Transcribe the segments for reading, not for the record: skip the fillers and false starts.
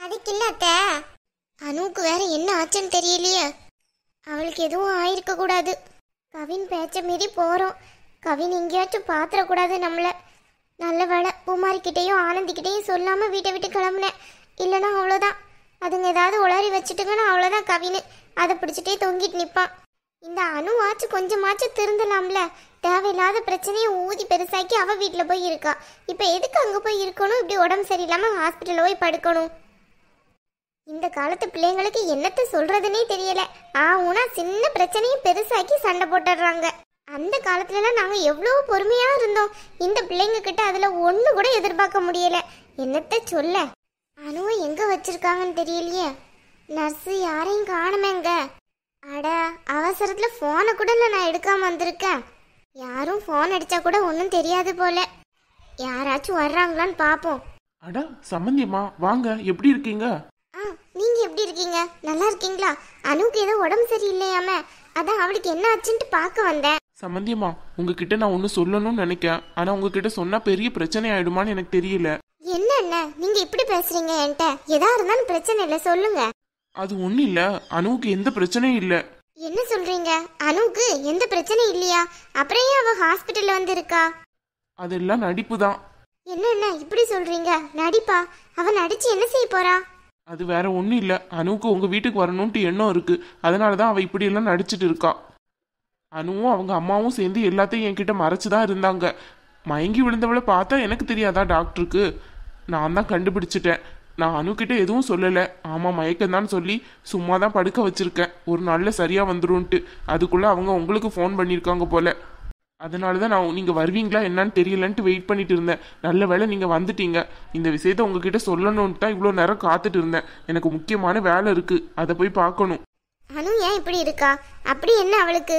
அதுக்கு இல்ல அத்தை, அனுவுக்கு வேற என்ன ஆச்சுன்னு தெரியலையே. அவளுக்கு எதுவும் ஆயிருக்க கூடாது. கவின் பேச்ச மீறி போறோம். கவின் எங்கேயாச்சும் பாத்திரக்கூடாது நம்மள. நல்ல வேலை பூமாரிக்கிட்டையும் ஆனந்திக்கிட்டையும் சொல்லாம வீட்டை விட்டு கிளம்புனேன். இல்லைன்னா அவ்வளோதான். அதுங்க ஏதாவது உளறி வச்சுட்டுங்கன்னா அவ்வளோதான். கவின் அதை பிடிச்சிட்டே தொங்கிட்டு நிற்பான். இந்த அணுவாச்சும் கொஞ்சமாச்சும் திருந்தலாம்ல. தேவையில்லாத பிரச்சனையை ஊதி பெருசாக்கி அவ வீட்டில் போய் இருக்கா. இப்போ எதுக்கு அங்கே போய் இருக்கணும்? இப்படி உடம்பு சரியில்லாமல் ஹாஸ்பிட்டலில் போய் படுக்கணும். இந்த காலத்து பிள்ளைங்களுக்கு என்னத்த சொல்றதுன்னே தெரியல. ஆனா சின்ன பிரச்சனையும் பெருசாக்கி சண்டை போட்டுடுறாங்க. அந்த காலத்துலலாம் நாங்கள் எவ்வளோ பொறுமையா இருந்தோம். இந்த பிள்ளைங்க கிட்ட அதில் ஒன்று கூட எதிர்பார்க்க முடியல. என்னத்த சொல்ல. அணுவை எங்க வச்சிருக்காங்கன்னு தெரியலையே. நர்ஸு யாரையும் காணுமேங்க. அட அவசரத்துல போனை கூட நான் எடுக்காம வந்திருக்கேன். யாரும் போன் அடிச்சா கூட ஒன்றும் தெரியாது போல. யாராச்சும் வர்றாங்களான்னு பாப்போம். அட சம்பந்தியம்மா, வாங்க. எப்படி இருக்கீங்க? நீங்க எப்படி இருக்கீங்க? நல்லா இருக்கீங்களா? அனுக்கு ஏதோ உடம்பு சரியில்லையாம, அதான் அவளுக்கு என்ன ஆச்சுன்ட்டு பார்க்க வந்தேன். சம்பந்தியம்மா, உங்ககிட்ட நான் ஒன்று சொல்லணும்னு நினைக்கேன். ஆனா உங்ககிட்ட சொன்னா பெரிய பிரச்சனை ஆயிடுமான்னு எனக்கு தெரியல. என்ன நீங்க இப்படி பேசுறீங்க? என்கிட்ட எதா இருந்தாலும் பிரச்சனை இல்லை, சொல்லுங்க. அது ஒன்றும் இல்லை. அனுவுக்கு எந்த பிரச்சனையும் இல்லை. என்ன சொல்றீங்க? அனுக்கு எந்த பிரச்சனையும் இல்லையா? அப்புறம் ஏன் அவ ஹாஸ்பிட்டல்ல வந்து இருக்கா? அதெல்லாம் நடிப்பு தான். என்ன இப்படி சொல்றீங்க? நடிப்பா? அவ நடிச்சு என்ன செய்ய போறா? அது வேற ஒன்றும் இல்லை. அனுவுக்கு உங்க வீட்டுக்கு வரணும்ட்டு எண்ணம் இருக்கு. அதனாலதான் அவ இப்படி எல்லாம் நடிச்சிட்டு இருக்கா. அனுவும் அவங்க அம்மாவும் சேர்ந்து எல்லாத்தையும் என்கிட்ட மறைச்சுதான் இருந்தாங்க. மயங்கி விழுந்தவளை பார்த்தா எனக்கு தெரியாதா டாக்டருக்கு? நான் தான் கண்டுபிடிச்சிட்டேன். நான் அனுக்கிட்ட எதுவும் சொல்லலை. ஆமாம் மயக்கம்தான் சொல்லி சும்மா தான் படுக்க வச்சிருக்கேன். ஒரு நாளில் சரியாக வந்துரும்ன்ட்டு. அதுக்குள்ளே அவங்க உங்களுக்கு ஃபோன் பண்ணியிருக்காங்க போல. அதனால தான் நான் நீங்கள் வருவீங்களா என்னன்னு தெரியலன்ட்டு வெயிட் பண்ணிட்டு இருந்தேன். நல்ல வேளை நீங்கள் வந்துட்டீங்க. இந்த விஷயத்த உங்ககிட்ட சொல்லணும்னு தான் இவ்வளோ நேரம் காத்துட்டு இருந்தேன். எனக்கு முக்கியமான வேலை இருக்குது, அதை போய் பார்க்கணும். அனு ஏன் இப்படி இருக்கா? அப்படி என்ன அவளுக்கு?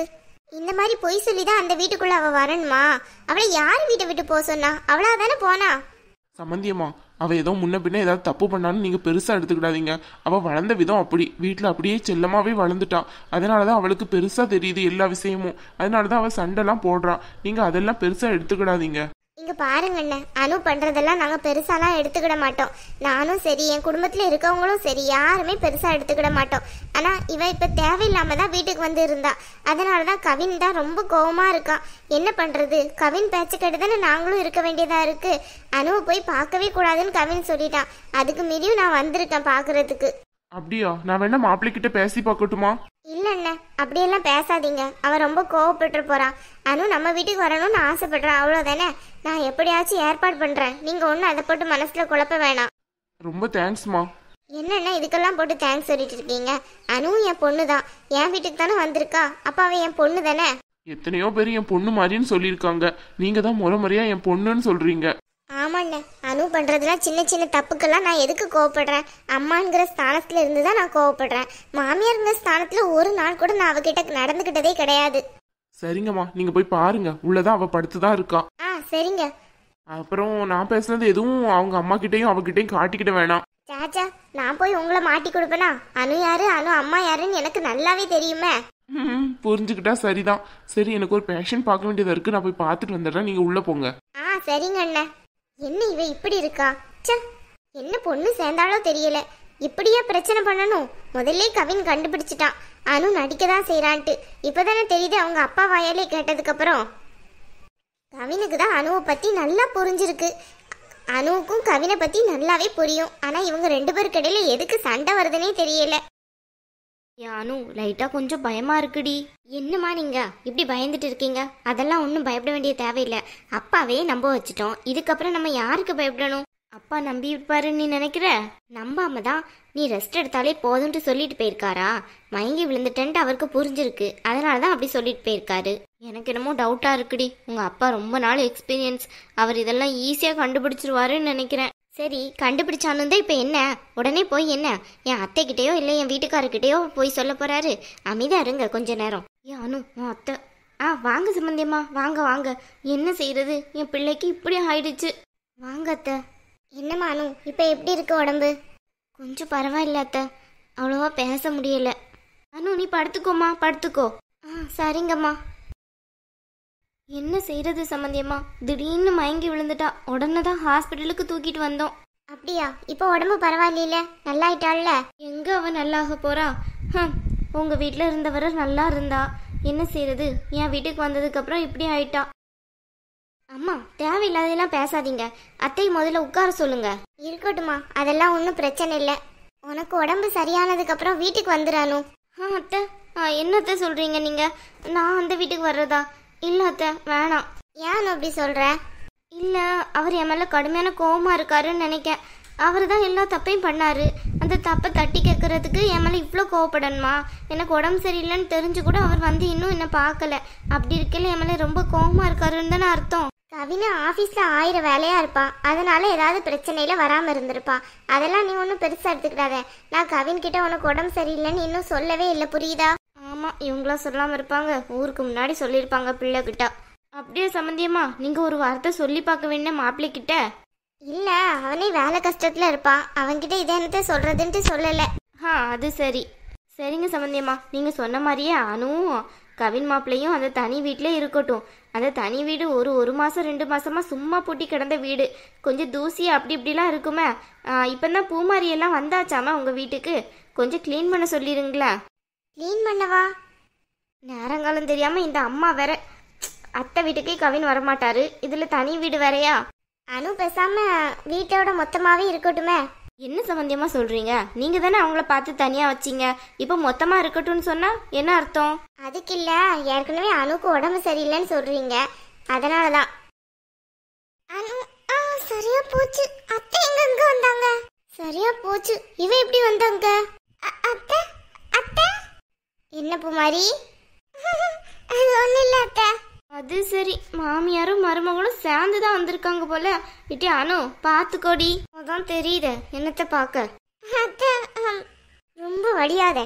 இந்த மாதிரி பொய் சொல்லி தான் அந்த வீட்டுக்குள்ள அவ வரணுமா? அவளை யார் வீட்டை விட்டு போக சொன்னா? அவளா தானே போனா. சம்பந்தியம்மா, அவ ஏதோ முன்ன பின்ன ஏதாவது தப்பு பண்ணான்னு நீங்க பெருசா எடுத்துக்கிடாதீங்க. அவ வளர்ந்த விதம் அப்படி. வீட்டுல அப்படியே செல்லமாவே வளர்ந்துட்டான். அதனாலதான் அவளுக்கு பெருசா தெரியுது எல்லா விஷயமும். அதனாலதான் அவ சண்டைலாம் போடுறான். நீங்க அதெல்லாம் பெருசா எடுத்துக்கிடாதீங்க. இங்க பாருங்க அண்ணன், அனு பண்றதெல்லாம் நாங்க பெருசாலாம் எடுத்துக்கிட மாட்டோம். நானும் சரி, என் குடும்பத்துல இருக்கவங்களும் சரி, யாருமே பெருசா எடுத்துக்கிட மாட்டோம். ஆனா இவ இப்ப தேவையில்லாம தான் வீட்டுக்கு வந்து இருந்தா. அதனாலதான் கவின் தான் ரொம்ப கோவமா இருக்கான். என்ன பண்றது? கவின் பேச்சு கேட்டுதானே நாங்களும் இருக்க வேண்டியதா இருக்கு. அனுவை போய் பார்க்கவே கூடாதுன்னு கவின் சொல்லிட்டான். அதுக்கு மீறியும் நான் வந்திருக்கேன் பாக்குறதுக்கு. அப்படியா? நான் வேணா மாப்பிள்ளை கிட்ட பேசி பார்க்கட்டுமா? இல்ல அண்ணன், அப்படியெல்லாம் பேசாதீங்க. அவன் ரொம்ப கோவப்பட்டு போறான். அனு நம்ம வீட்டுக்கு வரணும்னு ஆசைப்படுறான், அவ்வளவுதானே. நான் எப்படியாச்சும் ஏற்பாடு பண்றேன். நீங்க ஒன்னும் அதை போட்டு மனசுல குழப்ப வேணாம். ரொம்ப தேங்க்ஸ்மா. என்னண்ணா இதுக்கெல்லாம் போட்டு தேங்க்ஸ் சொல்லிட்டு இருக்கீங்க? அனுவும் என் பொண்ணு தான். என் வீட்டுக்கு தானே வந்திருக்கா. அப்ப அவன் என் பொண்ணு தானே. எத்தனையோ பேர் என் பொண்ணு மாதிரின்னு சொல்லியிருக்காங்க. நீங்க தான் முறையா என் பொண்ணுன்னு சொல்றீங்க. ஆமாண்ணே, அனு பண்றதுலாம் சின்ன சின்ன தப்புக்கெல்லாம் நான் எதுக்கு கோவப்படுறேன்? அம்மாங்கிற ஸ்தானத்துல இருந்து தான் நான் கோவப்படுறேன். மாமியாருங்கிற ஸ்தானத்துல ஒரு நாள் கூட நான் அவகிட்ட நடந்துகிட்டதே கிடையாது. சரிங்கம்மா, நீங்க போய் பாருங்க. உள்ளதான் அவ படுத்துதான் இருக்கா. சரிங்க. அப்புறம் நான் பேசுனது எதுவும் அவங்க அம்மா கிட்டையும் அவகிட்டையும் காட்டிக்கிட்ட வேணாம். சாச்சா, நான் போய் உங்களை மாட்டி கொடுப்பேனா? அனு யாரு, அனு அம்மா யாருன்னு எனக்கு நல்லாவே தெரியுமே. புரிஞ்சுக்கிட்டா சரிதான். சரி, எனக்கு ஒரு பேஷண்ட் பார்க்க வேண்டியதா இருக்கு. நான் போய் பார்த்துட்டு வந்துடுறேன். நீங்க உள்ள போங்க. சரிங்க அண்ணன். என்ன இவ இப்படி இருக்கா? என்ன பொண்ணு சேர்ந்தாலோ தெரியல. இப்படியா பிரச்சனை பண்ணணும்? முதல்ல கவின் கண்டுபிடிச்சிட்டான் அனு நடிக்கதான் செய்யறான்ட்டு. இப்பதானே தெரியுது அவங்க அப்பா வாயாலே கேட்டதுக்கு அப்புறம். கவினுக்கு தான் அனுவை பத்தி நல்லா புரிஞ்சிருக்கு. அனுவுக்கும் கவினை பத்தி நல்லாவே புரியும். ஆனா இவங்க ரெண்டு பேருக்கு இடையில எதுக்கு சண்டை வருதுன்னே தெரியல. அனு லைட்டா கொஞ்சம் பயமா இருக்குடி. என்னம்மா நீங்க இப்படி பயந்துட்டு இருக்கீங்க? அதெல்லாம் ஒன்றும் பயப்பட வேண்டிய தேவையில்லை. அப்பாவே நம்ப வச்சுட்டோம். இதுக்கப்புறம் நம்ம யாருக்கு பயப்படணும்? அப்பா நம்பி இருப்பாருன்னு நீ நினைக்கிற? நம்பாம தான் நீ ரெஸ்ட் எடுத்தாலே போதும்ட்டு சொல்லிட்டு போயிருக்காரா? மயங்கி விழுந்துட்டேன்ட்டு அவருக்கு புரிஞ்சிருக்கு. அதனாலதான் அப்படி சொல்லிட்டு போயிருக்காரு. எனக்கு என்னமோ டவுட்டா இருக்குடி. உங்க அப்பா ரொம்ப நாள் எக்ஸ்பீரியன்ஸ். அவர் இதெல்லாம் ஈஸியா கண்டுபிடிச்சிருவாருன்னு நினைக்கிறேன். சரி, கண்டுபிடிச்சானு தான் இப்போ என்ன? உடனே போய் என்ன என் அத்தைக்கிட்டேயோ இல்லை என் வீட்டுக்காரர்கிட்டயோ போய் சொல்ல போறாரு? அமைதியா இருங்க கொஞ்ச நேரம். அனு, உன் அத்தை. வாங்க சம்பந்தியம்மா, வாங்க வாங்க. என்ன செய்யறது? என் பிள்ளைக்கு இப்படி ஆயிடுச்சு. வாங்க அத்தை. என்னம்மா அனு, இப்போ எப்படி இருக்கு உடம்பு? கொஞ்சம் பரவாயில்ல அத்தை. அவ்வளோவா பேச முடியல. அனு, நீ படுத்துக்கோமா, படுத்துக்கோ. சரிங்கம்மா. என்ன செய்யறது சம்பந்தியம்மா? திடீர்னு மயங்கி விழுந்துட்டா. உடனே தான் ஹாஸ்பிட்டலுக்கு தூக்கிட்டு வந்தோம். அப்படியா? இப்போ உடம்பு பரவாயில்லையில, நல்லாயிட்டாள்ல? எங்க அவ நல்லாக போறா? உங்க வீட்டில் இருந்தவரை நல்லா இருந்தா, என்ன செய்யறது? என் வீட்டுக்கு வந்ததுக்கப்புறம் இப்படி ஆயிட்டா. அம்மா, தேவையில்லாதெல்லாம் பேசாதீங்க. அத்தை முதல்ல உட்கார சொல்லுங்க. இருக்கட்டுமா, அதெல்லாம் ஒன்றும் பிரச்சனை இல்லை. உனக்கு உடம்பு சரியானதுக்கப்புறம் வீட்டுக்கு வந்துடானு. அத்தை, என்னத்தை சொல்றீங்க நீங்க? நான் அந்த வீட்டுக்கு வர்றதா? இல்ல அத்தை, வேணாம். ஏன் அப்படி சொல்ற? இல்ல, அவர் என் மேல கடுமையான கோவமா இருக்காருன்னு நினைக்கேன். அவர் தான் எல்லா தப்பையும் பண்ணாரு. அந்த தப்பை தட்டி கேட்கறதுக்கு என் மேல இவ்வளோ கோவப்படணுமா? எனக்கு உடம்பு சரியில்லைன்னு தெரிஞ்சு கூட அவர் வந்து இன்னும் என்ன பார்க்கல. அப்படி இருக்கல என் மேல ரொம்ப கோவமா இருக்காருன்னு தானே அர்த்தம். கவினா ஆஃபீஸில் 1000 வேலையாக இருப்பான். அதனால ஏதாவது பிரச்சனையில் வராமல் இருந்திருப்பான். அதெல்லாம் நீ ஒன்றும் பெருசாக எடுத்துக்கிடாத. நான் கவின் கிட்ட உனக்கு உடம்பு சரியில்லைன்னு இன்னும் சொல்லவே இல்லை, புரியுதா? ஆமாம், இவங்களாம் சொல்லாமல் இருப்பாங்க. ஊருக்கு முன்னாடி சொல்லியிருப்பாங்க பிள்ளைகிட்ட. அப்படியே சம்மந்தியம்மா, நீங்கள் ஒரு வார்த்தை சொல்லி பார்க்க வேண்டிய மாப்பிள்ளைக்கிட்ட. இல்லை, அவனே வேலை கஷ்டத்தில் இருப்பான். அவன்கிட்ட இதை என்னத்தை சொல்கிறதுன்ட்டு சொல்லலை. அது சரி. சரிங்க சம்மந்தியம்மா, நீங்கள் சொன்ன மாதிரியே அனுவும் கவின் மாப்பிள்ளையும் அந்த தனி வீட்டிலே இருக்கட்டும். அந்த தனி வீடு ஒரு மாதம் 2 மாதமாக சும்மா பூட்டி கிடந்த வீடு. கொஞ்சம் தூசி அப்படி இப்படிலாம் இருக்குமே. இப்போ தான் பூமாரியெல்லாம் வந்தாச்சாமா உங்கள் வீட்டுக்கு. கொஞ்சம் க்ளீன் பண்ண சொல்லிடுங்களா? க்ளீன் பண்ணவா? நேரங்காலம் தெரியாமல் இந்த அம்மா வேற. அத்தை வீட்டுக்கே கவின் வரமாட்டாரு, இதில் தனி வீடு வேறையா? அனு பேசாம வீட்டோட மொத்தமாகவே இருக்கட்டுமே. என்ன சம்பந்தியமாக சொல்கிறீங்க? நீங்கள் தானே அவங்கள பார்த்து தனியாக வச்சிங்க. இப்போ மொத்தமாக இருக்கட்டும்னு சொன்னால் என்ன அர்த்தம்? அதுக்கு இல்லை, ஏற்கனவே அனுக்கு உடம்பு சரியில்லைன்னு சொல்கிறீங்க, அதனால தான். அனு, சரியா போச்சு. அத்தை எங்க வந்தாங்க? சரியா போச்சு, இவ எப்படி வந்தாங்க? அத்தை, அத்தை. என்ன பூமாரி? அது ஒன்றும் இல்லை அத்தை. அது சரி, மாமியாரும் மருமகளும் சேர்ந்து தான் வந்திருக்காங்க போல. இட்டி அனு, பார்த்துக்கோடி. அதான் தெரியுது என்னத்தை பார்க்க. அத்தை, ரொம்ப வழியாத.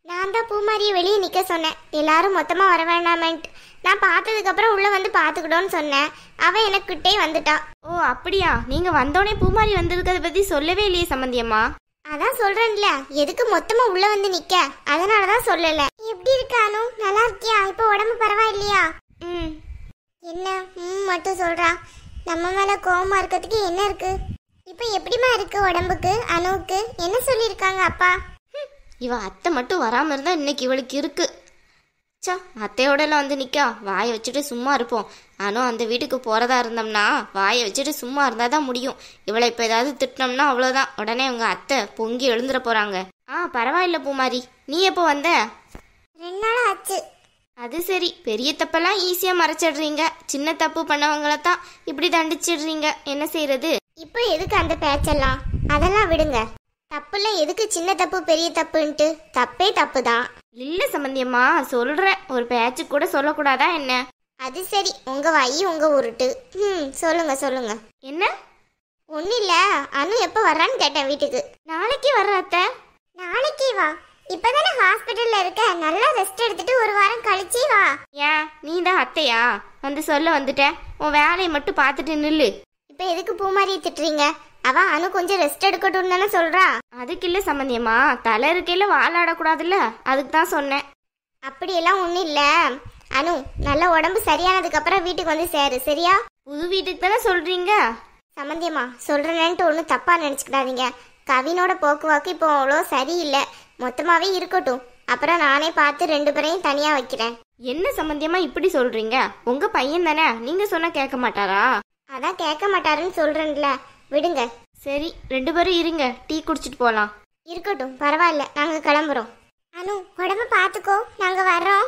நான் தான் பூமாரியை வெளியே நிற்க சொன்னேன், எல்லாரும் மொத்தமாக வர வேண்டாமேன்ட்டு. நான் பார்த்ததுக்கப்புறம் உள்ளே வந்து பார்த்துக்கிட்டோன்னு சொன்னேன். அவன் எனக்கிட்டே வந்துட்டா. ஓ அப்படியா? நீங்கள் வந்தோடனே பூமாரி வந்திருக்கிறத பற்றி சொல்லவே இல்லையே சம்பந்தியம்மா. அதான் சொல்றேன்ல, எதுக்கு மொத்தமா உள்ள வந்து நிக்க, அதனால தான் சொல்லல. எப்படி இருக்க அனு? நல்லா இருக்கியா? இப்போ உடம்பு பரவாயில்லையா? என்ன மட்டும் சொல்றா? நம்ம மேல கோவமா இருக்கிறதுக்கு என்ன இருக்கு? இப்போ எப்படிமா இருக்கு உடம்புக்கு? அனுவுக்கு என்ன சொல்லியிருக்காங்க அப்பா? இவ அத்தை மட்டும் வராமல் இருந்தால் இன்னைக்கு இவளுக்கு இருக்கு. சா, அத்தையோடலாம் வந்து நிற்கா. வாயை வச்சுட்டு சும்மா இருப்போம். ஆனால் அந்த வீட்டுக்கு போகிறதா இருந்தோம்னா வாயை வச்சுட்டு சும்மா இருந்தால் தான் முடியும். இவளை இப்போ ஏதாவது திட்டினோம்னா அவ்வளோதான், உடனே உங்க அத்தை பொங்கி எழுந்துட போகிறாங்க. பரவாயில்ல பூமாரி, நீ எப்போ வந்த? 2 நாள் ஆச்சு. அது சரி, பெரிய தப்பெல்லாம் ஈஸியாக மறைச்சிடுறீங்க. சின்ன தப்பு பண்ணவங்கள தான் இப்படி தண்டிச்சிடுறீங்க. என்ன செய்யறது? இப்போ எதுக்கு அந்த பேச்செல்லாம்? அதெல்லாம் விடுங்க. தப்புல எதுக்கு சின்ன தப்பு பெரிய தப்புன்ட்டு? தப்பே தப்பு தான். இல்லை சம்பந்தியம்மா, சொல்கிறேன். ஒரு பேச்சு கூட சொல்லக்கூடாதா என்ன? அது சரி, உங்க வாயி உங்க உருட்டு. சொல்லுங்க சொல்லுங்க. என்ன? ஒன்றும் இல்லை, அனு எப்போ வர்றான்னு கேட்டேன் வீட்டுக்கு. நாளைக்கு வர்ற அத்தை. நாளைக்கு வா. இப்பதானே ஹாஸ்பிட்டல்ல இருக்க, நல்லா ரெஸ்ட் எடுத்துட்டு 1 வாரம் கழிச்சு வா. ஏன், நீ தான் அத்தையா? வந்து சொல்ல வந்துட்டேன். உன் வேலையை மட்டும் பார்த்துட்டு நில்லு. இப்போ எதுக்கு பூமாரியை திட்டுறீங்க? அவ அனு கொஞ்சம் ரெஸ்ட் எடுக்கட்டும் தானே சொல்றா. அதுக்கு இல்லை சம்பந்தியம்மா, தலை இருக்கையில வாழாடக்கூடாதுல்ல, அதுக்கு தான் சொன்னேன். அப்படியெல்லாம் ஒன்றும் இல்லை அனு. நல்ல உடம்பு சரியானதுக்கு அப்புறம் வீட்டுக்கு வந்து சேரு, சரியா? புது வீட்டுக்கு தானே சொல்றீங்க. சம்பந்தியம்மா, சொல்றேன்ட்டு ஒன்றும் தப்பா நினச்சிக்கிடாதீங்க. கவினோட போக்குவாக்கு இப்போ அவ்வளோ சரியில்லை. மொத்தமாவே இருக்கட்டும், அப்புறம் நானே பார்த்து 2 பேரையும் தனியா வைக்கிறேன். என்ன சம்பந்தியம்மா இப்படி சொல்றீங்க? உங்க பையன் தானே, நீங்க சொன்னா கேட்க மாட்டாரா? அதான் கேட்க மாட்டாருன்னு சொல்றேன்ல, விடுங்க. சரி, 2 பேரும் இருங்க, டீ குடிச்சிட்டு போலாம். இருக்கட்டும், பரவாயில்ல, நாங்க கிளம்புறோம். அனு, உடம்பு பார்த்துக்கோ, நாங்க வர்றோம்.